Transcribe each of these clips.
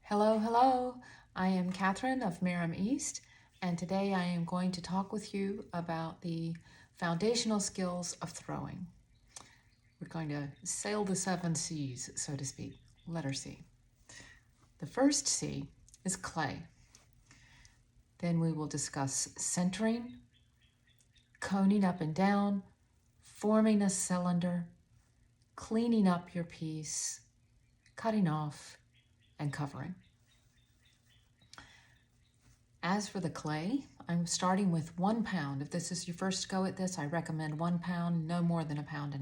Hello, hello. I am Catherine of Merrim East, and today I am going to talk with you about the foundational skills of throwing. We're going to sail the 7 C's, so to speak. Letter C. The first C is clay. Then we will discuss centering, coning up and down, forming a cylinder, cleaning up your piece, cutting off, and covering. As for the clay, I'm starting with 1 pound. If this is your first go at this, I recommend 1 pound, no more than 1.5 pounds.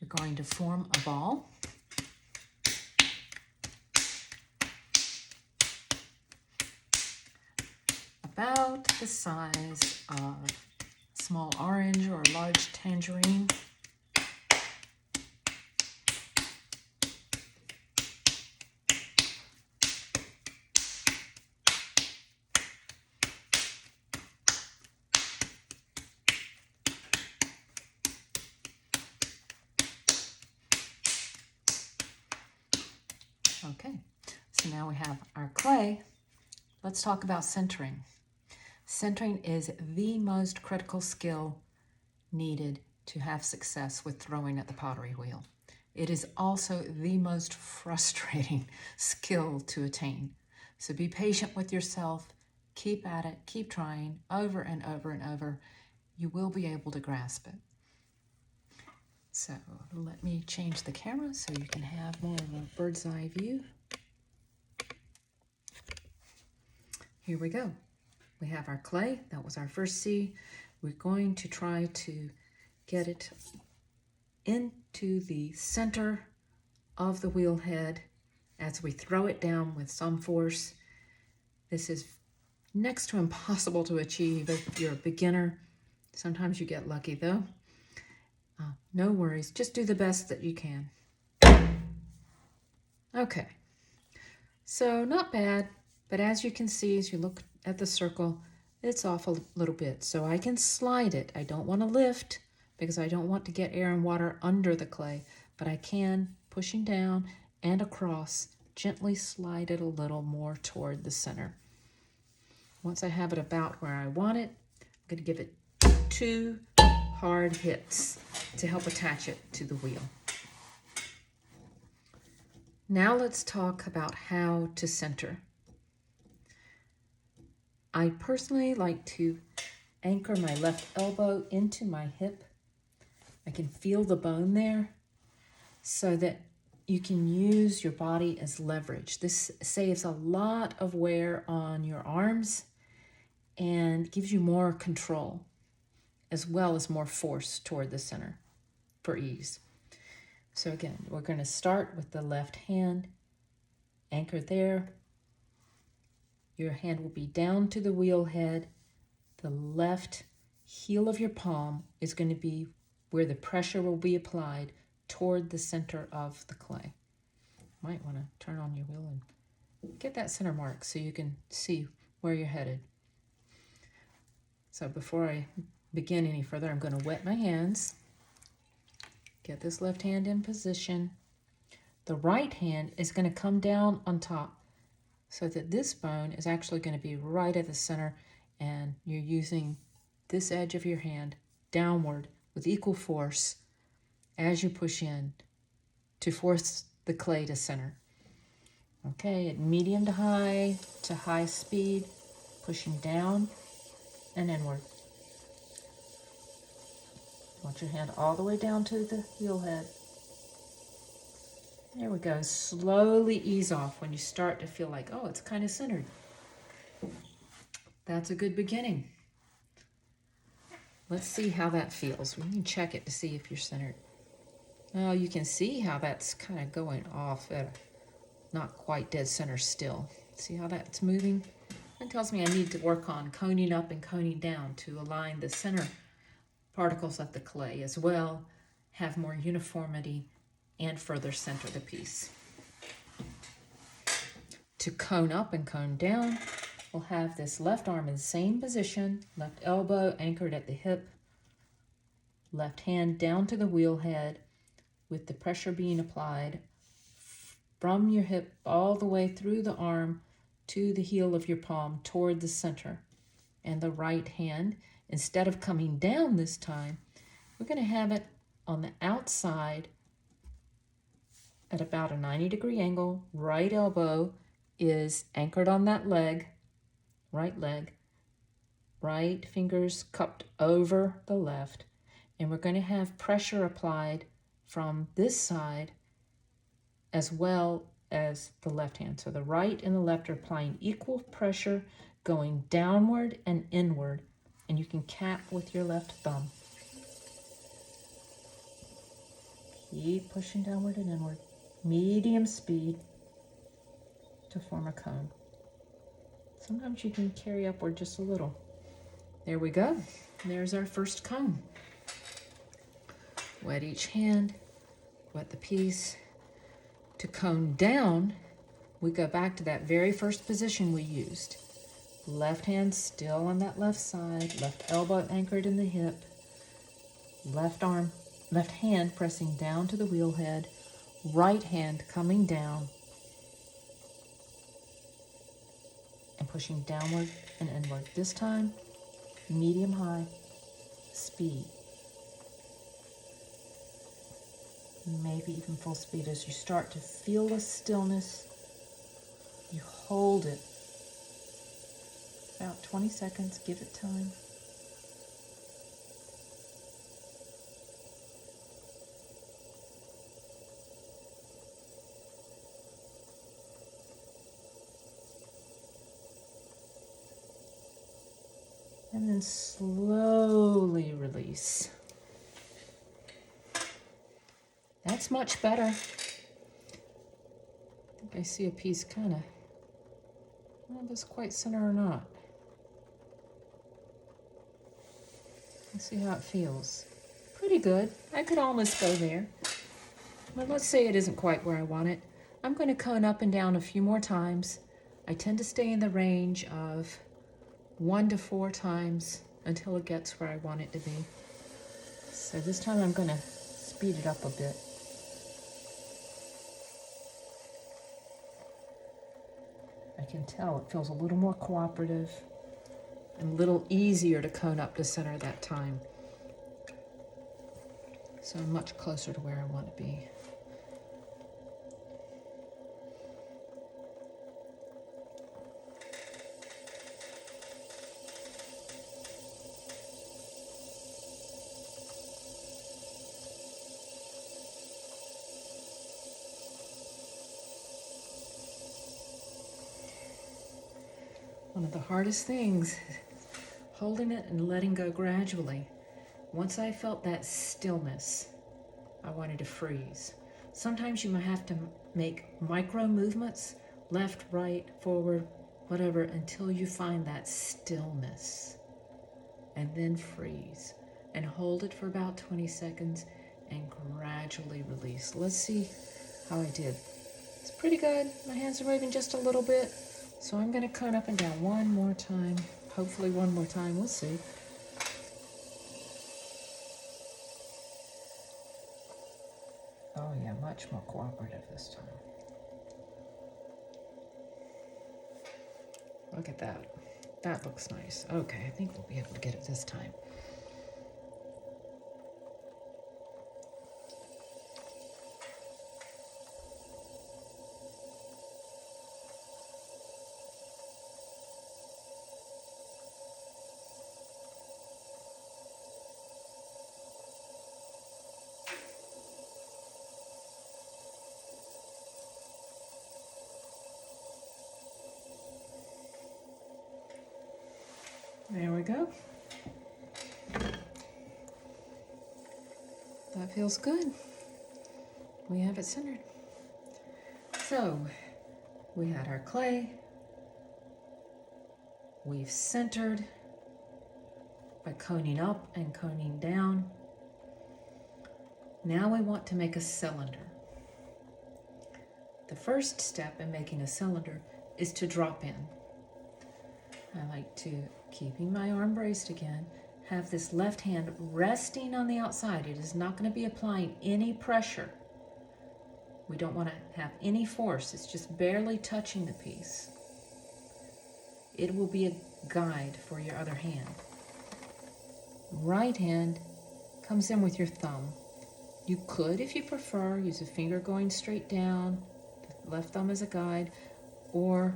We're going to form a ball. About the size of a small orange or a large tangerine. Okay, so now we have our clay. Let's talk about centering. Centering is the most critical skill needed to have success with throwing at the pottery wheel. It is also the most frustrating skill to attain. So be patient with yourself, keep at it, keep trying over and over and over. You will be able to grasp it. So let me change the camera so you can have more of a bird's eye view. Here we go. We have our clay. That was our first C. We're going to try to get it into the center of the wheel head as we throw it down with some force. This is next to impossible to achieve if you're a beginner. Sometimes you get lucky though. No worries, just do the best that you can. Okay, so not bad, but as you can see, as you look at the circle, it's off a little bit. So I can slide it. I don't want to lift because I don't want to get air and water under the clay, but I can, pushing down and across, gently slide it a little more toward the center. Once I have it about where I want it, I'm going to give it 2 hard hits to help attach it to the wheel. Now let's talk about how to center. I personally like to anchor my left elbow into my hip. I can feel the bone there so that you can use your body as leverage. This saves a lot of wear on your arms and gives you more control as well as more force toward the center for ease. So again, we're going to start with the left hand, anchor there. Your hand will be down to the wheel head. The left heel of your palm is going to be where the pressure will be applied toward the center of the clay. Might want to turn on your wheel and get that center mark so you can see where you're headed. So before I begin any further, I'm going to wet my hands. Get this left hand in position. The right hand is going to come down on top so that this bone is actually going to be right at the center, and you're using this edge of your hand downward with equal force as you push in to force the clay to center. Okay, at medium to high speed, pushing down and inward. Want your hand all the way down to the wheel head. There we go. Slowly ease off when you start to feel like, oh, it's kind of centered. That's a good beginning. Let's see how that feels. We can check it to see if you're centered. Oh, you can see how that's kind of going off at a not quite dead center still. See how that's moving? That tells me I need to work on coning up and coning down to align the center particles of the clay as well, have more uniformity, and further center the piece. To cone up and cone down, we'll have this left arm in the same position, left elbow anchored at the hip, left hand down to the wheel head with the pressure being applied from your hip all the way through the arm to the heel of your palm toward the center. And the right hand, instead of coming down this time, we're going to have it on the outside at about a 90-degree angle. Right elbow is anchored on that leg, right leg. Right fingers cupped over the left. And we're going to have pressure applied from this side as well as the left hand. So the right and the left are applying equal pressure going downward and inward. And you can cap with your left thumb. Keep pushing downward and inward. Medium speed to form a cone. Sometimes you can carry upward just a little. There we go. There's our first cone. Wet each hand, wet the piece. To cone down, we go back to that very first position we used. Left hand still on that left side, left elbow anchored in the hip, left hand pressing down to the wheel head, right hand coming down and pushing downward and inward. This time, medium high speed. Maybe even full speed. As you start to feel the stillness, you hold it about 20 seconds, give it time. And then slowly release. That's much better. I think I see a piece kind of, I don't know if it's quite center or not. Let's see how it feels. Pretty good. I could almost go there. But let's say it isn't quite where I want it. I'm going to cone up and down a few more times. I tend to stay in the range of 1 to 4 times until it gets where I want it to be. So this time I'm going to speed it up a bit. I can tell it feels a little more cooperative and a little easier to cone up to center that time. So I'm much closer to where I want to be. One of the hardest things is holding it and letting go gradually. Once I felt that stillness, I wanted to freeze. Sometimes you might have to make micro movements, left, right, forward, whatever, until you find that stillness. And then freeze. And hold it for about 20 seconds and gradually release. Let's see how I did. It's pretty good. My hands are moving just a little bit. So I'm going to cone up and down one more time. Hopefully one more time. We'll see. Oh yeah, much more cooperative this time. Look at that. That looks nice. Okay, I think we'll be able to get it this time. There we go. That feels good. We have it centered. So, we had our clay. We've centered by coning up and coning down. Now we want to make a cylinder. The first step in making a cylinder is to drop in. I like to, keeping my arm braced again, have this left hand resting on the outside. It is not going to be applying any pressure. We don't want to have any force. It's just barely touching the piece. It will be a guide for your other hand. Right hand comes in with your thumb. You could, if you prefer, use a finger going straight down, the left thumb as a guide, or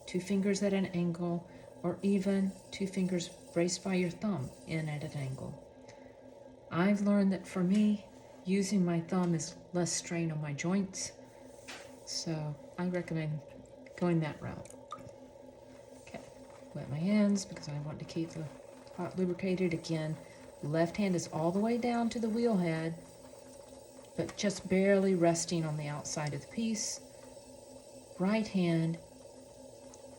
two fingers at an angle, or even two fingers braced by your thumb in at an angle. I've learned that for me, using my thumb is less strain on my joints, so I recommend going that route. Okay, wet my hands because I want to keep the pot lubricated. Again, left hand is all the way down to the wheel head, but just barely resting on the outside of the piece. Right hand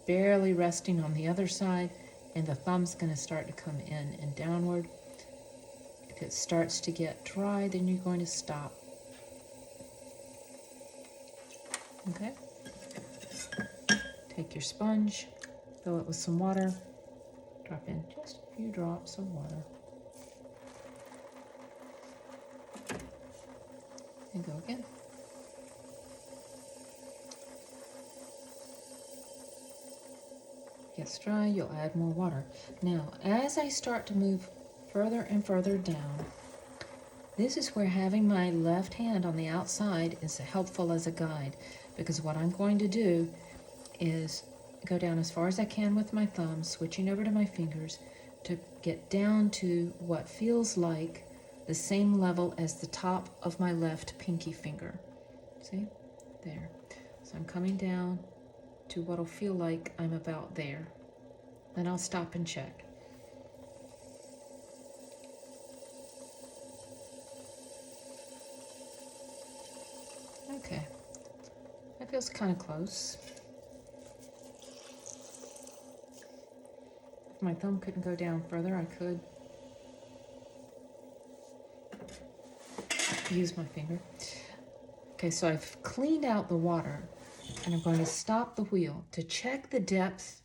barely resting on the other side, and the thumb's going to start to come in and downward. If it starts to get dry, then you're going to stop. Okay? Take your sponge, fill it with some water, drop in just a few drops of water, and go again. Gets dry, you'll add more water. Now, as I start to move further and further down, this is where having my left hand on the outside is helpful as a guide, because what I'm going to do is go down as far as I can with my thumb, switching over to my fingers to get down to what feels like the same level as the top of my left pinky finger. See? There. So I'm coming down to what'll feel like I'm about there. Then I'll stop and check. Okay, that feels kind of close. If my thumb couldn't go down further, I could use my finger. Okay, so I've cleaned out the water, and I'm going to stop the wheel to check the depth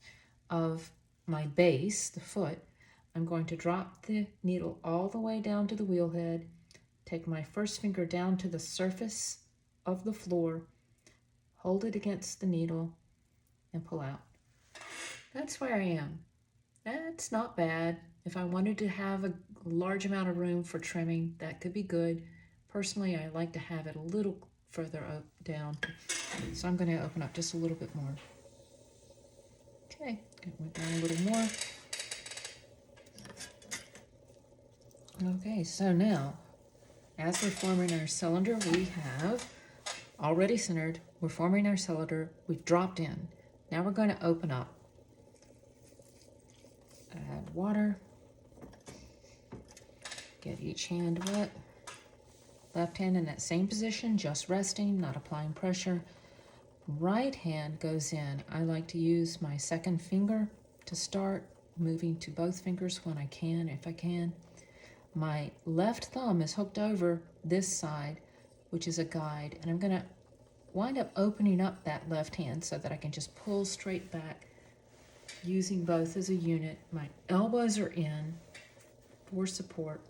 of my base, the foot. I'm going to drop the needle all the way down to the wheel head, take my first finger down to the surface of the floor, hold it against the needle, and pull out. That's where I am. That's not bad. If I wanted to have a large amount of room for trimming, that could be good. Personally, I like to have it a little further up, down. So I'm going to open up just a little bit more. Okay, went down a little more. Okay, so now, as we're forming our cylinder, we have already centered. We're forming our cylinder. We've dropped in. Now we're going to open up. Add water. Get each hand wet. Left hand in that same position, just resting, not applying pressure. Right hand goes in. I like to use my second finger to start, moving to both fingers when I can, if I can. My left thumb is hooked over this side, which is a guide, and I'm going to wind up opening up that left hand so that I can just pull straight back, using both as a unit. My elbows are in for support,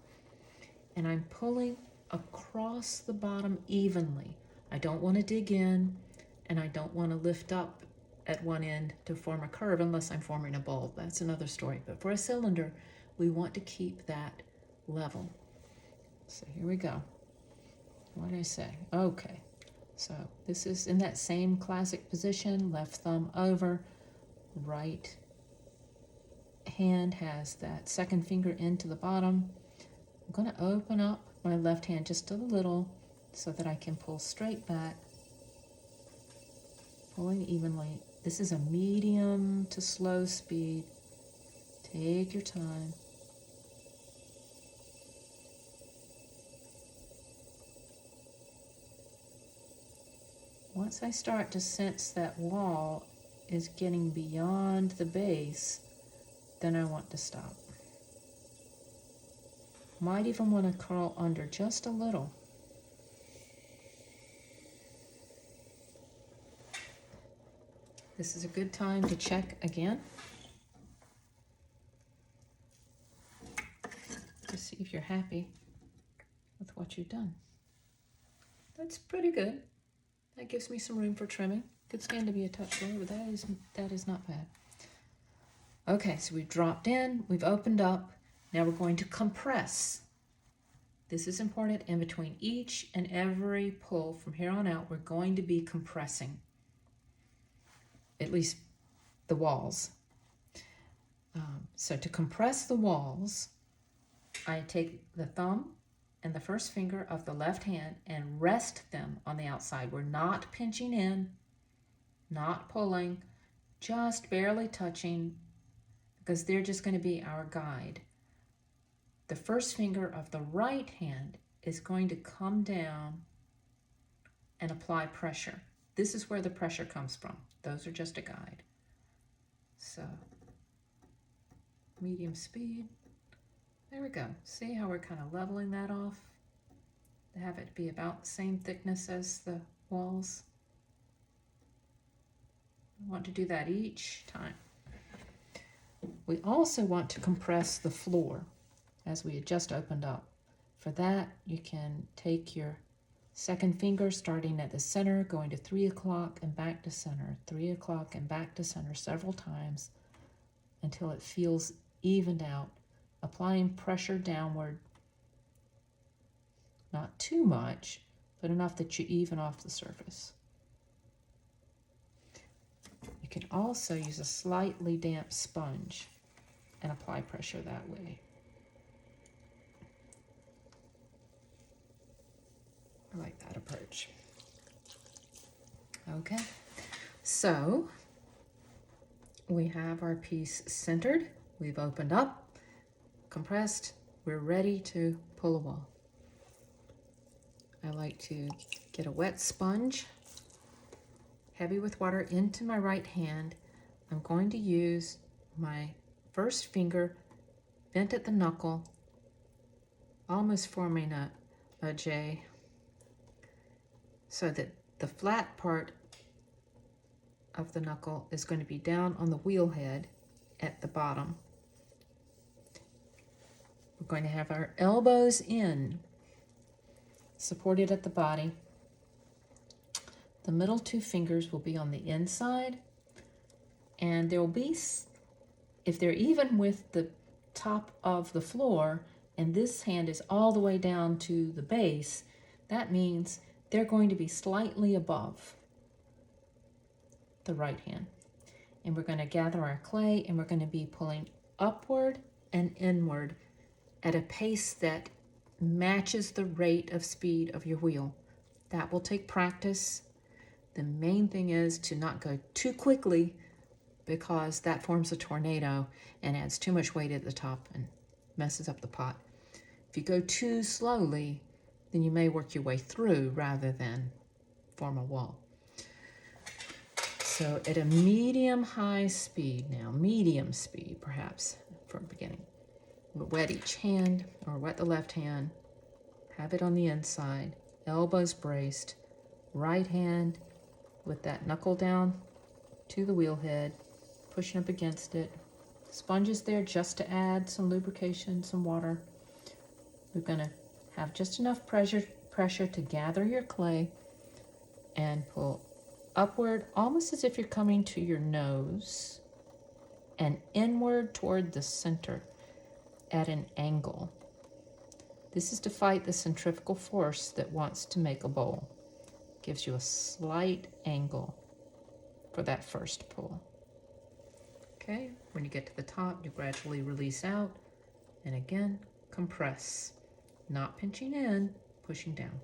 and I'm pulling across the bottom evenly. I don't want to dig in, and I don't want to lift up at one end to form a curve unless I'm forming a bulb. That's another story. But for a cylinder, we want to keep that level. So here we go. What did I say? Okay. So this is in that same classic position, left thumb over, right hand has that second finger into the bottom. I'm going to open up my left hand just a little so that I can pull straight back, pulling evenly. This is a medium to slow speed. Take your time. Once I start to sense that wall is getting beyond the base, then I want to stop. Might even want to curl under just a little. This is a good time to check again to see if you're happy with what you've done. That's pretty good. That gives me some room for trimming. Could stand to be a touch lower, but that is not bad. Okay, so we've dropped in, we've opened up. Now we're going to compress. This is important. In between each and every pull from here on out, we're going to be compressing, at least the walls. So to compress the walls, I take the thumb and the first finger of the left hand and rest them on the outside. We're not pinching in, not pulling, just barely touching, because they're just going to be our guide. The first finger of the right hand is going to come down and apply pressure. This is where the pressure comes from. Those are just a guide. So, medium speed. There we go. See how we're kind of leveling that off? To have it be about the same thickness as the walls. I want to do that each time. We also want to compress the floor as we had just opened up. For that, you can take your second finger starting at the center, going to 3 o'clock and back to center, 3 o'clock and back to center several times until it feels evened out, applying pressure downward, not too much, but enough that you even off the surface. You can also use a slightly damp sponge and apply pressure that way. I like that approach. Okay, so we have our piece centered. We've opened up, compressed. We're ready to pull a wall. I like to get a wet sponge, heavy with water, into my right hand. I'm going to use my first finger bent at the knuckle, almost forming a J, so that the flat part of the knuckle is going to be down on the wheel head at the bottom. We're going to have our elbows in, supported at the body. The middle two fingers will be on the inside, and there will be, if they're even with the top of the floor, and this hand is all the way down to the base, that means they're going to be slightly above the right hand. And we're going to gather our clay, and we're going to be pulling upward and inward at a pace that matches the rate of speed of your wheel. That will take practice. The main thing is to not go too quickly, because that forms a tornado and adds too much weight at the top and messes up the pot. If you go too slowly, then you may work your way through rather than form a wall. So at a medium-high speed now, medium speed perhaps from the beginning. We'll wet each hand, or wet the left hand, have it on the inside, elbows braced, right hand with that knuckle down to the wheel head, pushing up against it. Sponge is there just to add some lubrication, some water. We're going to have just enough pressure to gather your clay and pull upward, almost as if you're coming to your nose, and inward toward the center at an angle. This is to fight the centrifugal force that wants to make a bowl. Gives you a slight angle for that first pull. Okay, when you get to the top, you gradually release out, and again, compress. Not pinching in, pushing down.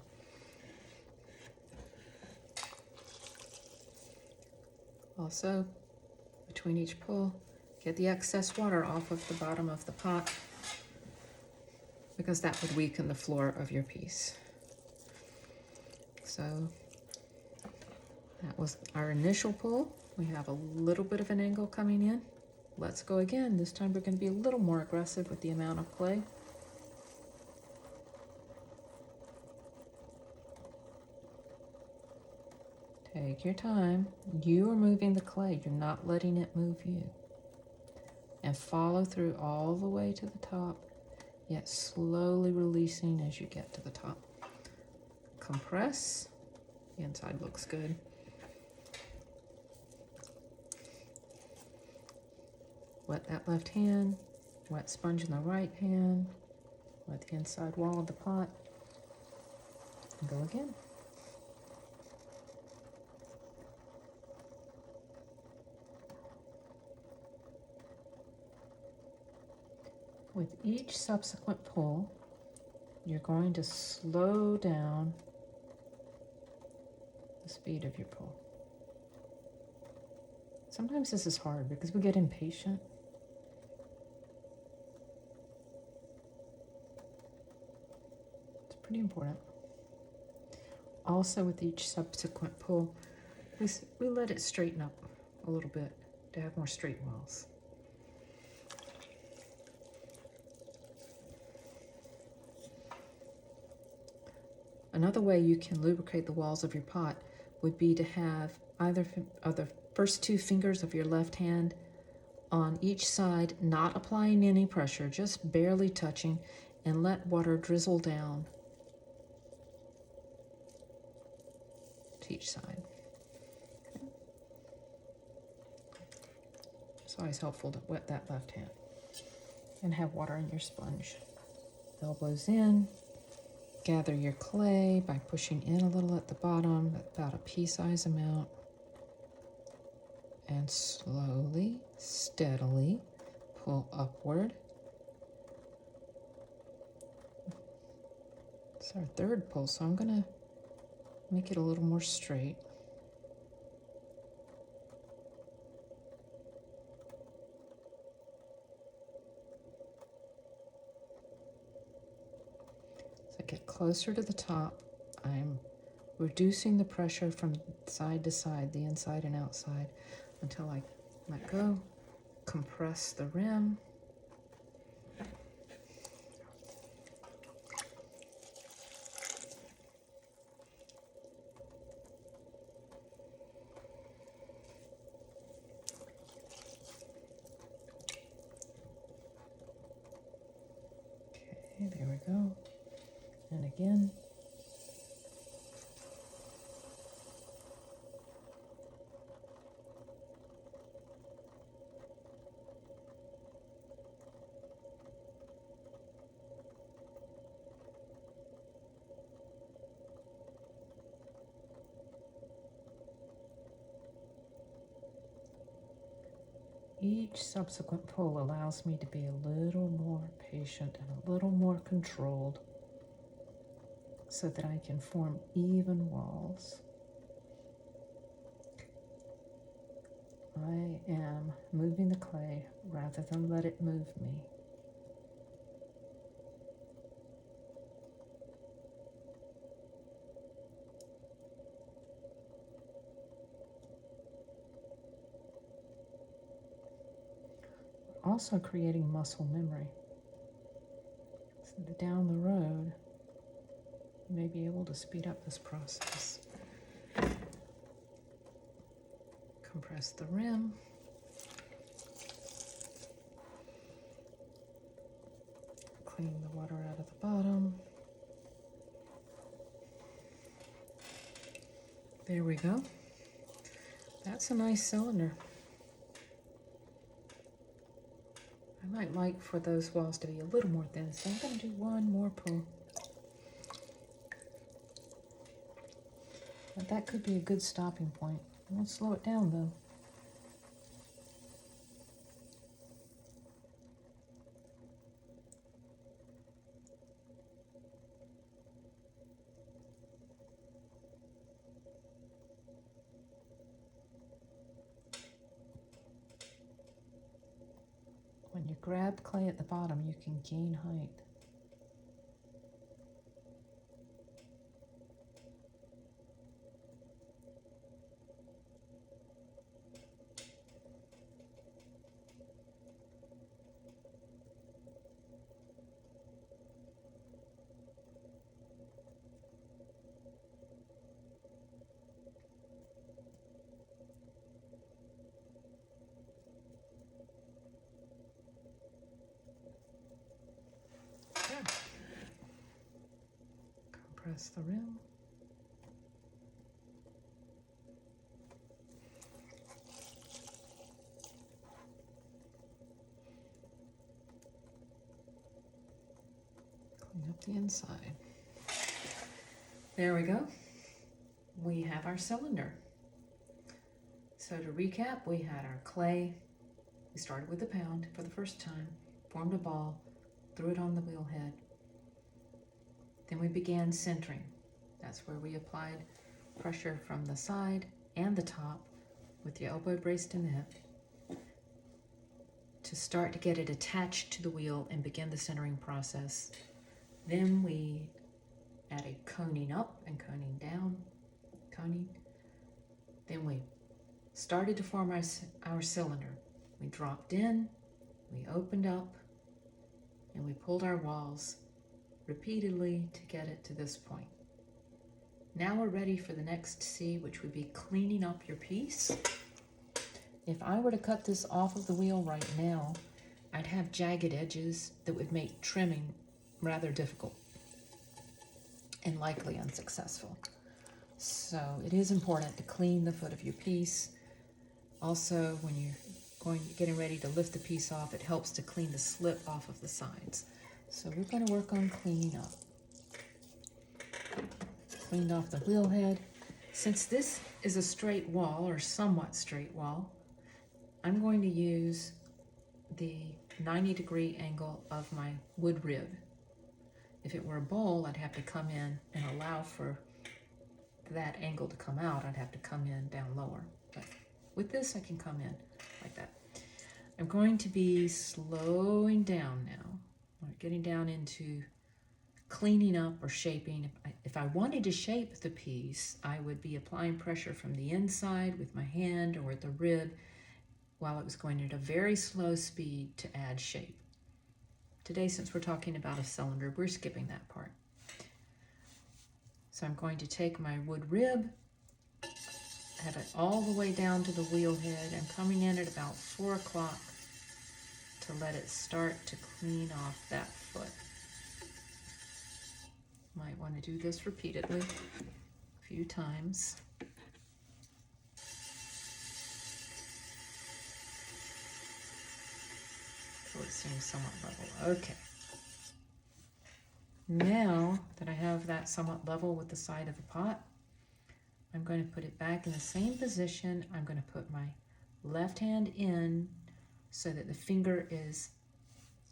Also, between each pull, get the excess water off of the bottom of the pot, because that would weaken the floor of your piece. So that was our initial pull. We have a little bit of an angle coming in. Let's go again. This time we're going to be a little more aggressive with the amount of clay. Take your time. You are moving the clay. You're not letting it move you. And follow through all the way to the top, yet slowly releasing as you get to the top. Compress. The inside looks good. Wet that left hand, wet sponge in the right hand, wet the inside wall of the pot, and go again. With each subsequent pull, you're going to slow down the speed of your pull. Sometimes this is hard because we get impatient. It's pretty important. Also, with each subsequent pull, we let it straighten up a little bit to have more straight walls. Another way you can lubricate the walls of your pot would be to have either of the first two fingers of your left hand on each side, not applying any pressure, just barely touching, and let water drizzle down to each side. It's always helpful to wet that left hand and have water in your sponge. Elbows in. Gather your clay by pushing in a little at the bottom, about a pea-size amount, and slowly, steadily pull upward. It's our third pull, so I'm going to make it a little more straight. As I get closer to the top, I'm reducing the pressure from side to side, the inside and outside, until I let go, compress the rim. Okay, there we go. And again. Each subsequent pull allows me to be a little more patient and a little more controlled so that I can form even walls. I am moving the clay rather than let it move me. Also creating muscle memory, so that down the road you may be able to speed up this process. Compress the rim. Clean the water out of the bottom. There we go. That's a nice cylinder. I might like for those walls to be a little more thin, so I'm going to do one more pull. But that could be a good stopping point. I won't slow it down though. When you grab clay at the bottom, you can gain height. Compress the rim. up the inside. There we go. We have our cylinder. So to recap, we had our clay. We started with a pound for the first time, formed a ball, threw it on the wheel head. Then we began centering. That's where we applied pressure from the side and the top with the elbow braced in the hip to start to get it attached to the wheel and begin the centering process. Then we added coning up and coning down, coning. Then we started to form our cylinder. We dropped in, we opened up, and we pulled our walls repeatedly to get it to this point. Now we're ready for the next C, which would be cleaning up your piece. If I were to cut this off of the wheel right now, I'd have jagged edges that would make trimming rather difficult and likely unsuccessful. So it is important to clean the foot of your piece. Also, when you're getting ready to lift the piece off, it helps to clean the slip off of the sides. So we're going to work on cleaning up. Cleaned off the wheel head. Since this is a straight wall, or somewhat straight wall, I'm going to use the 90-degree angle of my wood rib. If it were a bowl, I'd have to come in and allow for that angle to come out. I'd have to come in down lower. But with this, I can come in like that. I'm going to be slowing down now. I'm getting down into cleaning up or shaping. If I wanted to shape the piece, I would be applying pressure from the inside with my hand or at the rib while it was going at a very slow speed to add shape. Today, since we're talking about a cylinder, we're skipping that part. So I'm going to take my wood rib, have it all the way down to the wheel head. I'm coming in at about 4 o'clock to let it start to clean off that foot. Might want to do this repeatedly, a few times. So it seems somewhat level. Okay. Now that I have that somewhat level with the side of the pot, I'm going to put it back in the same position. I'm going to put my left hand in so that the finger is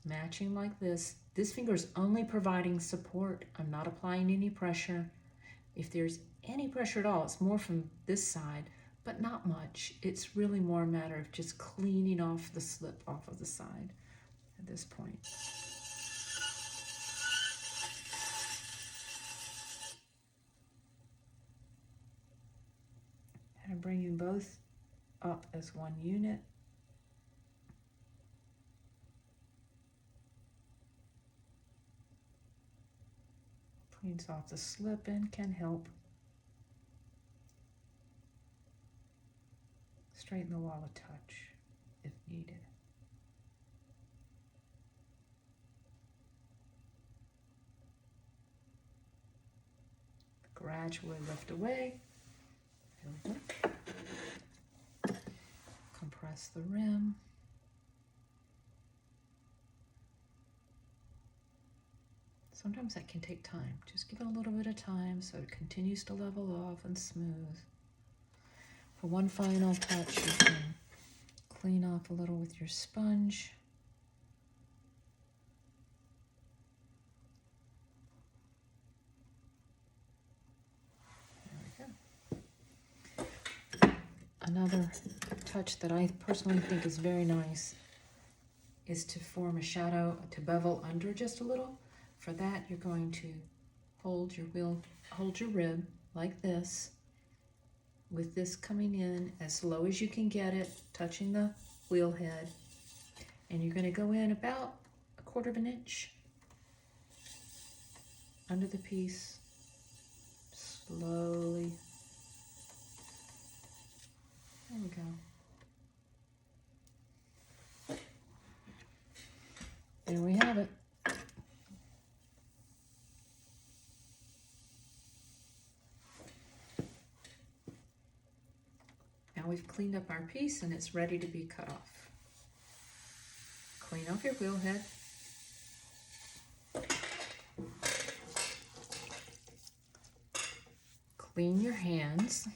matching like this. This finger is only providing support. I'm not applying any pressure. If there's any pressure at all, it's more from this side, but not much. It's really more a matter of just cleaning off the slip off of the side at this point. And I'm bringing both up as one unit. Cleans off the slip and can help straighten the wall a touch if needed. Gradually lift away. There we go. Compress the rim. Sometimes that can take time. Just give it a little bit of time so it continues to level off and smooth. For one final touch, you can clean off a little with your sponge. There we go. Another touch that I personally think is very nice is to form a shadow, to bevel under just a little. For that, you're going to hold your rib like this, with this coming in as low as you can get it, touching the wheel head. And you're going to go in about 1/4 of an inch under the piece, slowly. There we go. There we have it. Now we've cleaned up our piece and it's ready to be cut off. Clean off your wheel head. Clean your hands.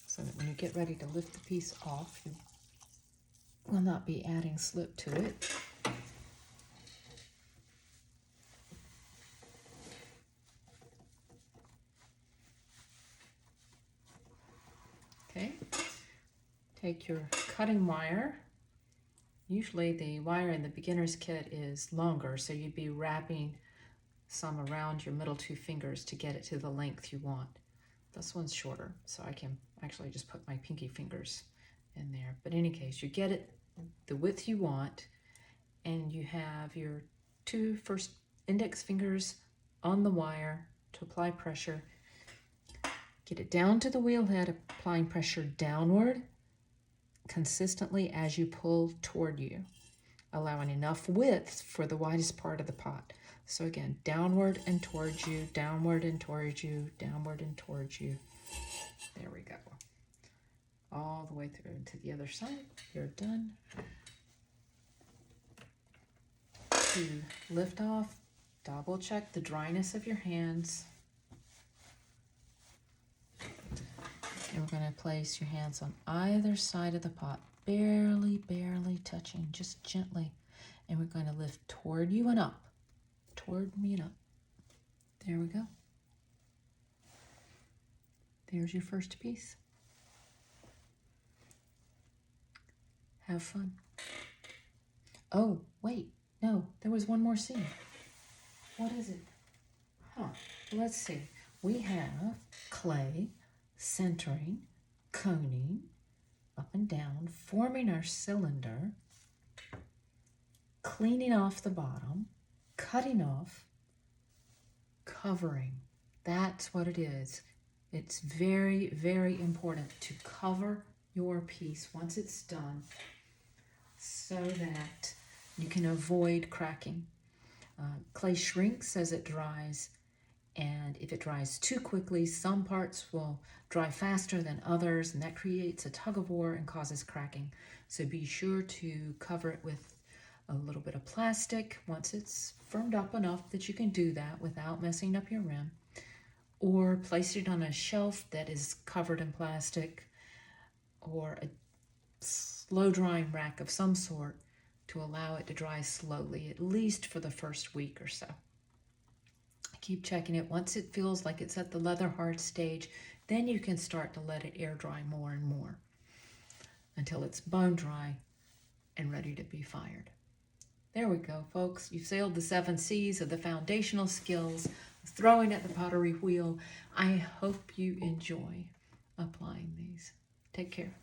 So that when you get ready to lift the piece off, you will not be adding slip to it. Okay, take your cutting wire. Usually the wire in the beginner's kit is longer, so you'd be wrapping some around your middle two fingers to get it to the length you want. This one's shorter, so I can actually just put my pinky fingers in there. But in any case, you get it the width you want, and you have your two first index fingers on the wire to apply pressure. Get it down to the wheel head, applying pressure downward consistently as you pull toward you, allowing enough width for the widest part of the pot. So again, downward and towards you, downward and towards you, downward and towards you. There we go. All the way through to the other side. You're done. To lift off, double check the dryness of your hands. And we're going to place your hands on either side of the pot, barely touching, just gently. And we're going to lift toward you and up, toward me and up. There we go. There's your first piece. Have fun. Oh, wait, no, there was one more scene. What is it? Let's see. We have clay, centering, coning, up and down, forming our cylinder, cleaning off the bottom, cutting off, covering. That's what it is. It's very important to cover your piece once it's done so that you can avoid cracking. Clay shrinks as it dries, and if it dries too quickly, some parts will dry faster than others, and that creates a tug of war and causes cracking. So be sure to cover it with a little bit of plastic once it's firmed up enough that you can do that without messing up your rim, or place it on a shelf that is covered in plastic, or a slow drying rack of some sort to allow it to dry slowly, at least for the first week or so. Keep checking it. Once it feels like it's at the leather hard stage, then you can start to let it air dry more and more until it's bone dry and ready to be fired. There we go, folks. You've sailed the 7 seas of the foundational skills of throwing at the pottery wheel. I hope you enjoy applying these. Take care.